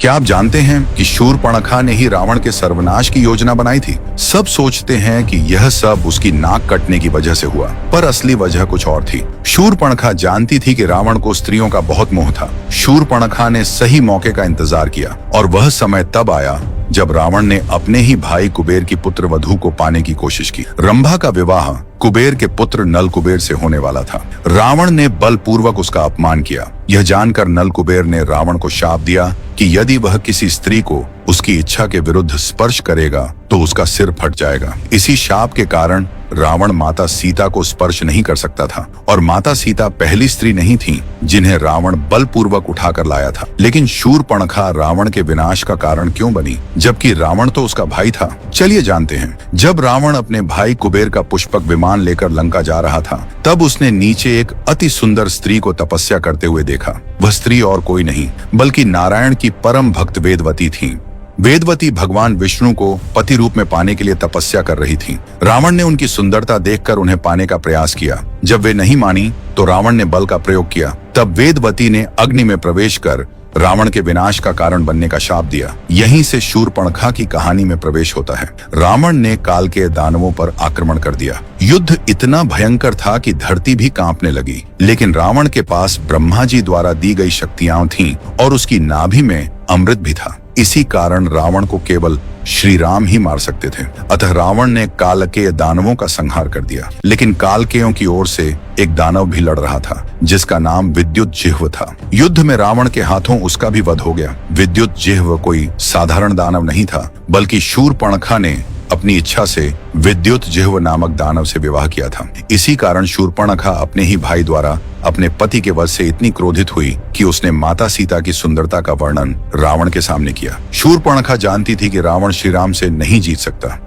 क्या आप जानते हैं कि शूर्पणखा ने ही रावण के सर्वनाश की योजना बनाई थी? सब सोचते हैं कि यह सब उसकी नाक कटने की वजह से हुआ, पर असली वजह कुछ और थी। शूर्पणखा जानती थी कि रावण को स्त्रियों का बहुत मोह था। शूर्पणखा ने सही मौके का इंतजार किया और वह समय तब आया जब रावण ने अपने ही भाई कुबेर की पुत्र वधु को पाने की कोशिश की। रंभा का विवाह कुबेर के पुत्र नल कुबेर से होने वाला था। रावण ने बलपूर्वक उसका अपमान किया। यह जानकर नल कुबेर ने रावण को शाप दिया कि यदि वह किसी स्त्री को उसकी इच्छा के विरुद्ध स्पर्श करेगा तो उसका सिर फट जाएगा। इसी शाप के कारण रावण माता सीता को स्पर्श नहीं कर सकता था और माता सीता पहली स्त्री नहीं थी जिन्हें रावण बलपूर्वक उठाकर लाया था। लेकिन शूर्पणखा रावण के विनाश का कारण क्यों बनी, जबकि रावण तो उसका भाई था? चलिए जानते हैं। जब रावण अपने भाई कुबेर का पुष्पक विमान लेकर लंका जा रहा था, तब उसने नीचे एक अति सुंदर स्त्री को तपस्या करते हुए देखा। वह स्त्री और कोई नहीं बल्कि नारायण की परम भक्त वेदवती थी। वेदवती भगवान विष्णु को पति रूप में पाने के लिए तपस्या कर रही थी। रावण ने उनकी सुंदरता देखकर उन्हें पाने का प्रयास किया। जब वे नहीं मानी तो रावण ने बल का प्रयोग किया। तब वेदवती ने अग्नि में प्रवेश कर रावण के विनाश का कारण बनने का शाप दिया। यहीं से शूर्पणखा की कहानी में प्रवेश होता है। रावण ने काल के दानवों पर आक्रमण कर दिया। युद्ध इतना भयंकर था कि धरती भी कांपने लगी। लेकिन रावण के पास ब्रह्मा जी द्वारा दी गई शक्तियां थीं और उसकी नाभि में अमृत भी था। इसी कारण रावण को केवल श्री राम ही मार सकते थे। अतः रावण ने कालकेय दानवों का संहार कर दिया। लेकिन कालकेयों की ओर से एक दानव भी लड़ रहा था जिसका नाम विद्युत जिह्व था। युद्ध में रावण के हाथों उसका भी वध हो गया। विद्युत जिह्व कोई साधारण दानव नहीं था, बल्कि शूर्पणखा ने अपनी इच्छा से विद्युत जिह्व नामक दानव से विवाह किया था। इसी कारण शूर्पणखा अपने ही भाई द्वारा अपने पति के वध से इतनी क्रोधित हुई कि उसने माता सीता की सुंदरता का वर्णन रावण के सामने किया। शूर्पणखा जानती थी कि रावण श्री राम से नहीं जीत सकता।